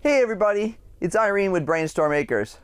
Hey everybody, it's Irene with BrainStormAcres,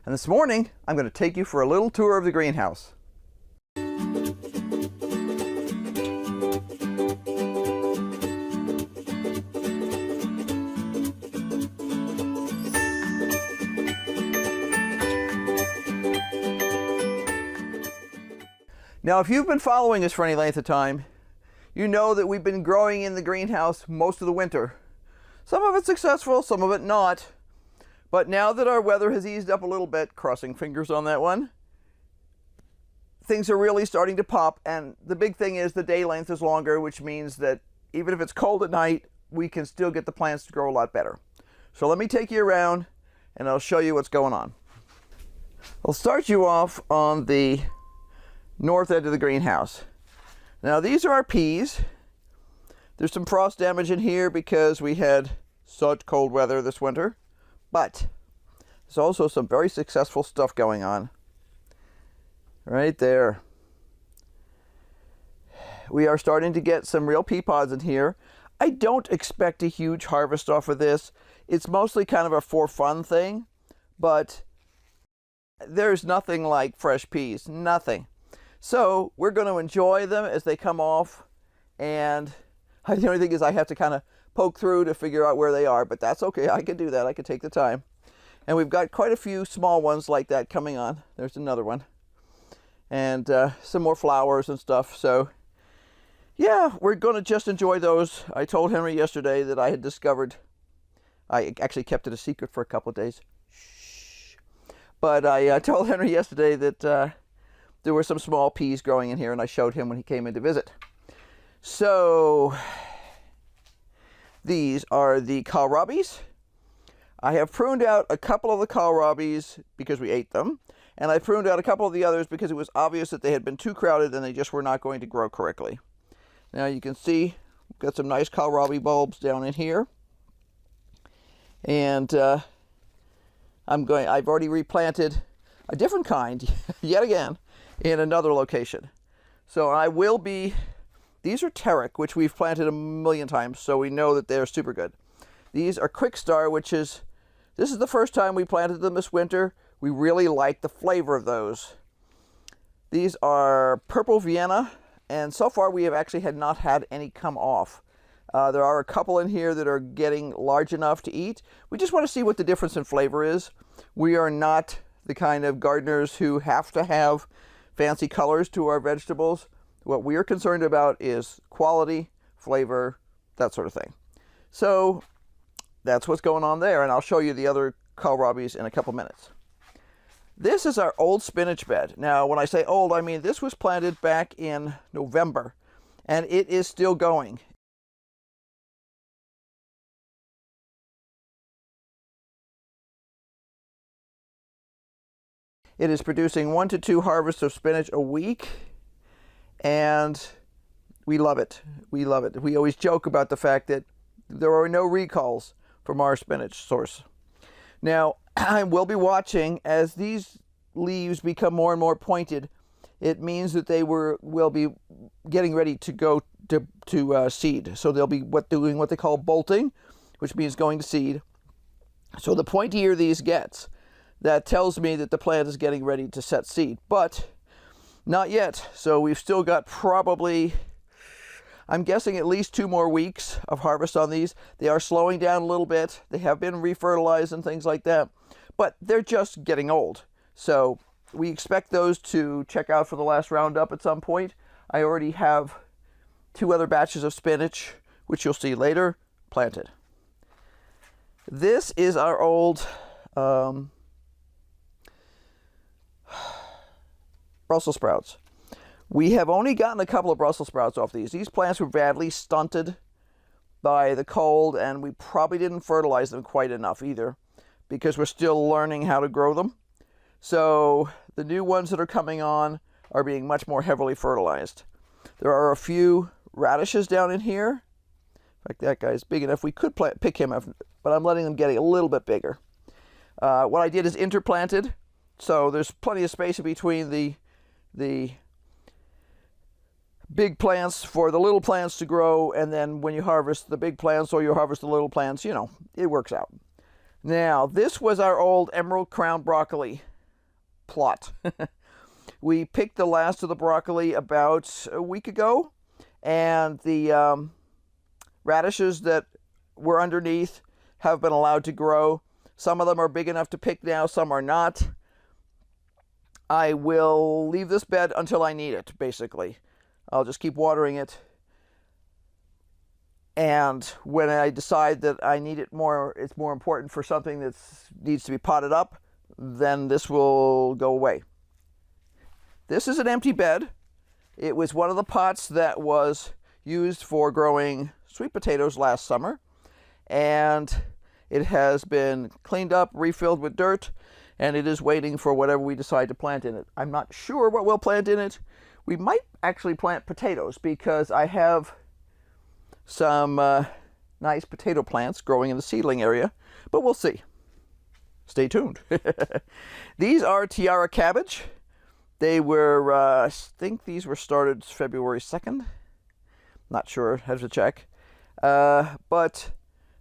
and this morning I'm going to take you for a little tour of the greenhouse. Now, if you've been following us for any length of time, you know that we've been growing in the greenhouse most of the winter. Some of it successful, some of it not. But now that our weather has eased up a little bit, crossing fingers on that one, things are really starting to pop, and the big thing is the day length is longer, which means that even if it's cold at night, we can still get the plants to grow a lot better. So let me take you around and I'll show you what's going on. I'll start you off on the north edge of the greenhouse. Now these are our peas. There's some frost damage in here because we had such cold weather this winter, but there's also some very successful stuff going on right there. We are starting to get some real pea pods in here. I don't expect a huge harvest off of this. It's mostly kind of a for fun thing, but there's nothing like fresh peas, nothing. So we're going to enjoy them as they come off, and the only thing is I have to kind of poke through to figure out where they are, but that's okay. I can do that. I can take the time. And we've got quite a few small ones like that coming on. There's another one. And some more flowers and stuff. So yeah, we're going to just enjoy those. I told Henry yesterday that I had discovered, I actually kept it a secret for a couple of days. Shh. But I told Henry yesterday that there were some small peas growing in here, and I showed him when he came in to visit. So these are the kohlrabis. I have pruned out a couple of the kohlrabis because we ate them, and I pruned out a couple of the others because it was obvious that they had been too crowded and they just were not going to grow correctly. Now you can see we've got some nice kohlrabi bulbs down in here, and I've already replanted a different kind yet again in another location. So I will be, these are Terek, which we've planted a million times, so we know that they're super good. These are Quick Star, this is the first time we planted them this winter. We really like the flavor of those. These are Purple Vienna, and so far we have actually not had any come off. There are a couple in here that are getting large enough to eat. We just want to see what the difference in flavor is. We are not the kind of gardeners who have to have fancy colors to our vegetables. What we are concerned about is quality, flavor, that sort of thing. So that's what's going on there, and I'll show you the other kohlrabis in a couple minutes. This is our old spinach bed. Now, when I say old, I mean this was planted back in November, and it is still going. It is producing 1 to 2 harvests of spinach a week, and we love it. We love it. We always joke about the fact that there are no recalls from our spinach source. Now, I will be watching as these leaves become more and more pointed. It means that they will be getting ready to go to seed. So they'll be doing what they call bolting, which means going to seed. So the pointier these gets, that tells me that the plant is getting ready to set seed, but not yet. So we've still got probably, I'm guessing, at least 2 more weeks of harvest on these. They are slowing down a little bit. They have been refertilized and things like that, but they're just getting old. So we expect those to check out for the last roundup at some point. I already have 2 other batches of spinach, which you'll see later, planted. This is our old Brussels sprouts. We have only gotten a couple of Brussels sprouts off these. These plants were badly stunted by the cold, and we probably didn't fertilize them quite enough either because we're still learning how to grow them. So the new ones that are coming on are being much more heavily fertilized. There are a few radishes down in here. In fact, that guy's big enough. We could pick him up, but I'm letting them get a little bit bigger. What I did is interplanted, so there's plenty of space between the big plants for the little plants to grow, and then when you harvest the big plants or you harvest the little plants, you know, it works out. Now, this was our old emerald crown broccoli plot. We picked the last of the broccoli about a week ago, and the radishes that were underneath have been allowed to grow. Some of them are big enough to pick now, some are not. I will leave this bed until I need it, basically. I'll just keep watering it. And when I decide that I need it more, it's more important for something that needs to be potted up, then this will go away. This is an empty bed. It was one of the pots that was used for growing sweet potatoes last summer. And it has been cleaned up, refilled with dirt, and it is waiting for whatever we decide to plant in it. I'm not sure what we'll plant in it. We might actually plant potatoes because I have some nice potato plants growing in the seedling area, but we'll see. Stay tuned. These are tiara cabbage. They were, I think these were started February 2nd. Not sure, have to check. But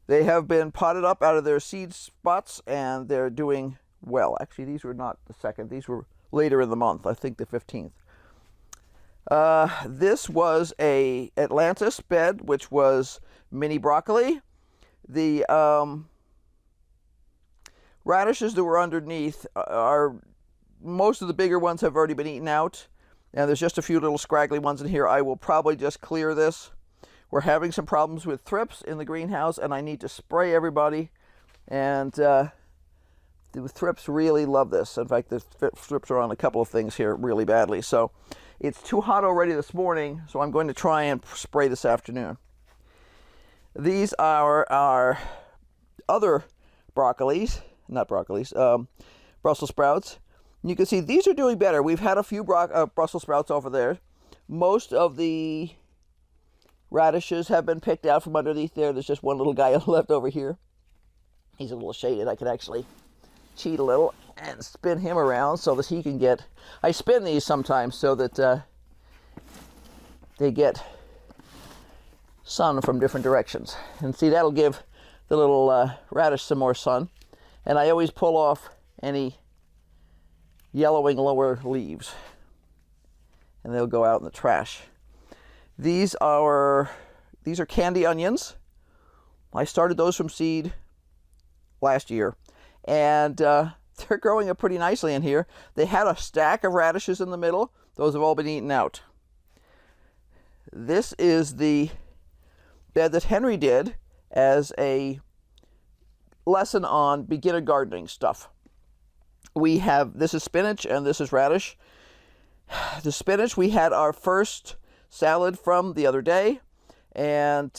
they have been potted up out of their seed spots and they're doing well. Actually, these were not the 2nd. These were later in the month, I think the 15th. This was a Atlantis bed, which was mini broccoli. The radishes that were underneath are, most of the bigger ones have already been eaten out. And there's just a few little scraggly ones in here. I will probably just clear this. We're having some problems with thrips in the greenhouse, and I need to spray everybody. And the thrips really love this. In fact, the thrips are on a couple of things here really badly. So it's too hot already this morning, so I'm going to try and spray this afternoon. These are our other broccolis, not broccolis, Brussels sprouts. And you can see these are doing better. We've had a few Brussels sprouts over there. Most of the radishes have been picked out from underneath there. There's just one little guy left over here. He's a little shaded. I could actually cheat a little and spin him around so that he can get, I spin these sometimes so that they get sun from different directions. And see, that'll give the little radish some more sun. And I always pull off any yellowing lower leaves, and they'll go out in the trash. These are candy onions. I started those from seed last year, and they're growing up pretty nicely in here. They had a stack of radishes in the middle. Those have all been eaten out. This is the bed that Henry did as a lesson on beginner gardening stuff. This is spinach and this is radish. The spinach, we had our first salad from the other day, and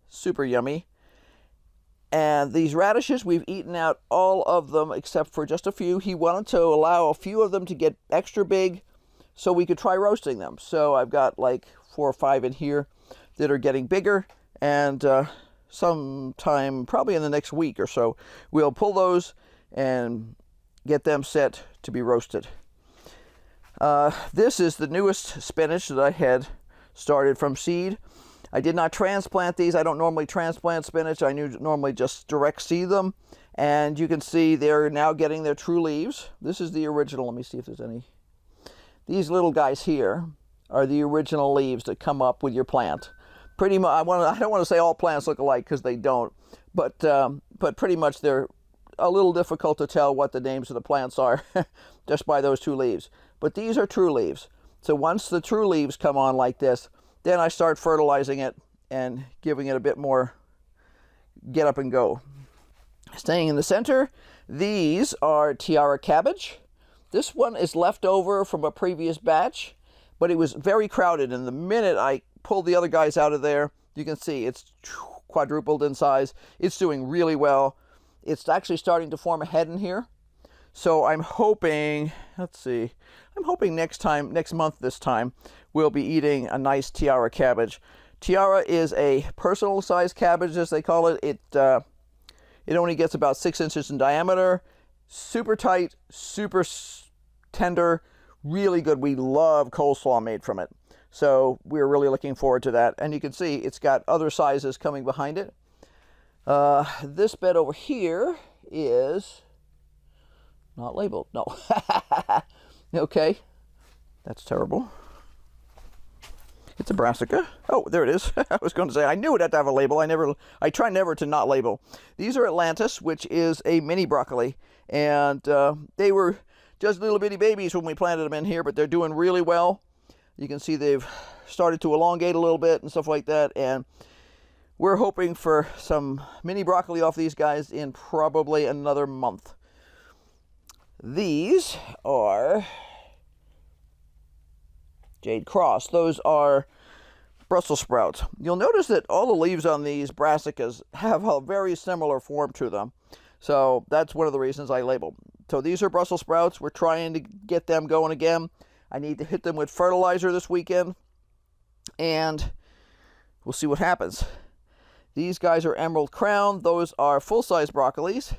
super yummy. And these radishes, we've eaten out all of them except for just a few. He wanted to allow a few of them to get extra big so we could try roasting them. So I've got like 4 or 5 in here that are getting bigger, and sometime probably in the next week or so, we'll pull those and get them set to be roasted. This is the newest spinach that I had started from seed. I did not transplant these. I don't normally transplant spinach. I normally just direct seed them. And you can see they're now getting their true leaves. This is the original. Let me see if there's any. These little guys here are the original leaves that come up with your plant. Pretty much, I don't want to say all plants look alike because they don't, but pretty much they're a little difficult to tell what the names of the plants are just by those 2 leaves. But these are true leaves. So once the true leaves come on like this, then I start fertilizing it and giving it a bit more get up and go. Staying in the center, these are tiara cabbage. This one is left over from a previous batch, but it was very crowded. And the minute I pulled the other guys out of there, you can see it's quadrupled in size. It's doing really well. It's actually starting to form a head in here. So I'm hoping, let's see, I'm hoping next month this time, we'll be eating a nice tiara cabbage. Tiara is a personal size cabbage, as they call it. It only gets about 6 inches in diameter. Super tight, super tender, really good. We love coleslaw made from it. So we're really looking forward to that. And you can see it's got other sizes coming behind it. This bed over here is not labeled. No. Okay. That's terrible. It's a brassica. Oh, there it is. I was going to say, I knew it had to have a label. I try never to not label. These are Atlantis, which is a mini broccoli. And they were just little bitty babies when we planted them in here, but they're doing really well. You can see they've started to elongate a little bit and stuff like that. And we're hoping for some mini broccoli off these guys in probably another month. These are Jade Cross. Those are Brussels sprouts. You'll notice that all the leaves on these brassicas have a very similar form to them. So that's one of the reasons I label. So these are Brussels sprouts. We're trying to get them going again. I need to hit them with fertilizer this weekend, and we'll see what happens. These guys are Emerald Crown. Those are full-size broccolis.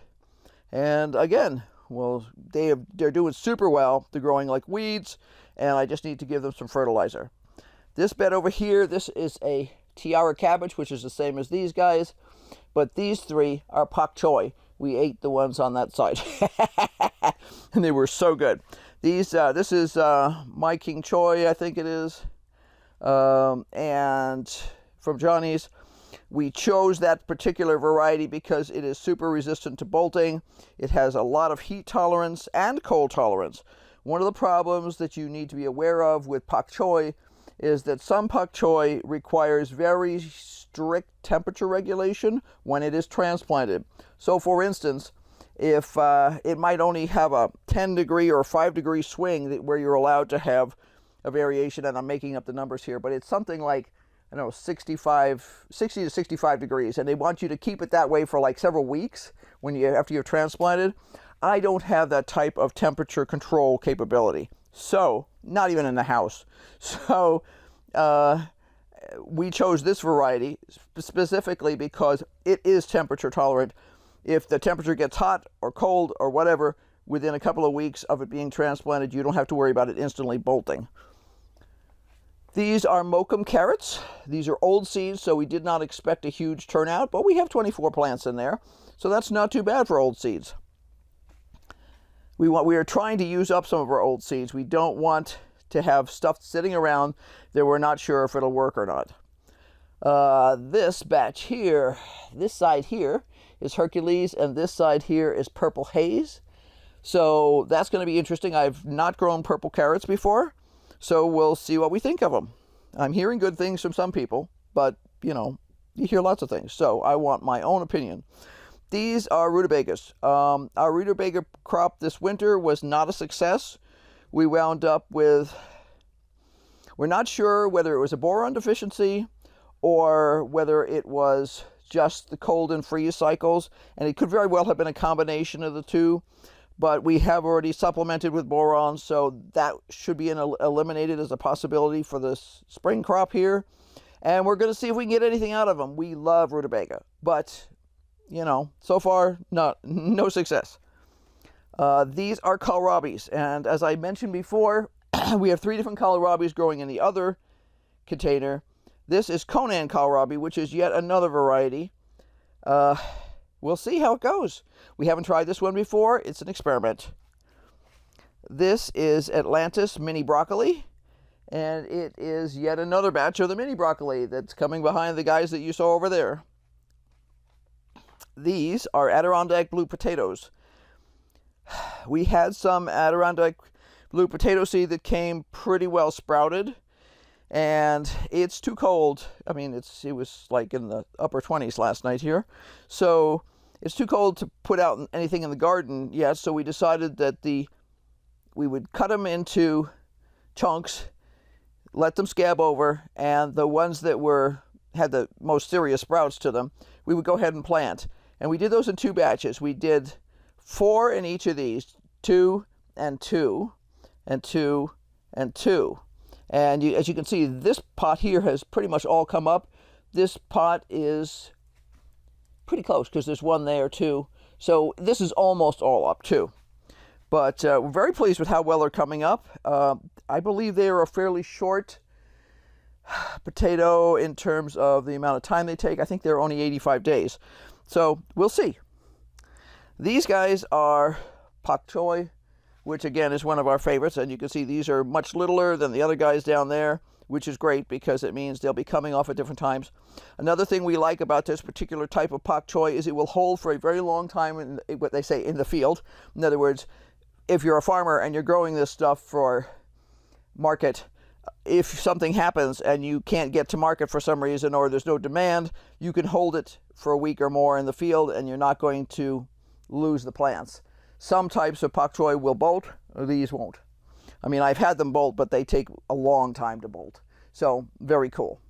And again, well, they're doing super well. They're growing like weeds, and I just need to give them some fertilizer. This bed over here, this is a tiara cabbage, which is the same as these guys, but these three are Pak Choi. We ate the ones on that side, and they were so good. This is my King Choi, I think it is, and from Johnny's. We chose that particular variety because it is super resistant to bolting. It has a lot of heat tolerance and cold tolerance. One of the problems that you need to be aware of with Pak Choi is that some Pak Choi requires very strict temperature regulation when it is transplanted. So for instance, if it might only have a 10 degree or 5 degree swing where you're allowed to have a variation, and I'm making up the numbers here, but it's something like, I don't know, 60 to 65 degrees, and they want you to keep it that way for like several weeks after you've transplanted. I don't have that type of temperature control capability, so not even in the house. So we chose this variety specifically because it is temperature tolerant. If the temperature gets hot or cold or whatever, within a couple of weeks of it being transplanted, you don't have to worry about it instantly bolting. These are Mokum carrots. These are old seeds, so we did not expect a huge turnout, but we have 24 plants in there, so that's not too bad for old seeds. We are trying to use up some of our old seeds. We don't want to have stuff sitting around that we're not sure if it'll work or not. This batch here, this side here is Hercules, and this side here is Purple Haze. So that's going to be interesting. I've not grown purple carrots before, so we'll see what we think of them. I'm hearing good things from some people, but, you know, you hear lots of things. So I want my own opinion. These are rutabagas. Our rutabaga crop this winter was not a success. We wound up with, we're not sure whether it was a boron deficiency or whether it was just the cold and freeze cycles, and it could very well have been a combination of the two. But we have already supplemented with boron, so that should be eliminated as a possibility for this spring crop here. And we're going to see if we can get anything out of them. We love rutabaga, but, you know, so far, no success. These are kohlrabis, and as I mentioned before, we have 3 different kohlrabis growing in the other container. This is Conan kohlrabi, which is yet another variety. We'll see how it goes. We haven't tried this one before. It's an experiment. This is Atlantis mini broccoli, and it is yet another batch of the mini broccoli that's coming behind the guys that you saw over there. These are Adirondack blue potatoes. We had some Adirondack blue potato seed that came pretty well sprouted, and it's too cold. I mean, it was like in the upper 20s last night here, so it's too cold to put out anything in the garden yet. So we decided that we would cut them into chunks, let them scab over, and the ones that had the most serious sprouts to them, we would go ahead and plant. And we did those in 2 batches. We did 4 in each of these, 2 and 2 and 2 and 2. And as you can see, this pot here has pretty much all come up. This pot is pretty close because there's one there too. So this is almost all up too. But we're very pleased with how well they're coming up. I believe they are a fairly short potato in terms of the amount of time they take. I think they're only 85 days. So we'll see. These guys are Pak Choi, which again is one of our favorites, and you can see these are much littler than the other guys down there, which is great because it means they'll be coming off at different times. Another thing we like about this particular type of Pak Choi is it will hold for a very long time in what they say in the field. In other words, if you're a farmer and you're growing this stuff for market, if something happens and you can't get to market for some reason or there's no demand, you can hold it for a week or more in the field and you're not going to lose the plants. Some types of Pak Choi will bolt, these won't. I mean, I've had them bolt, but they take a long time to bolt. So, very cool.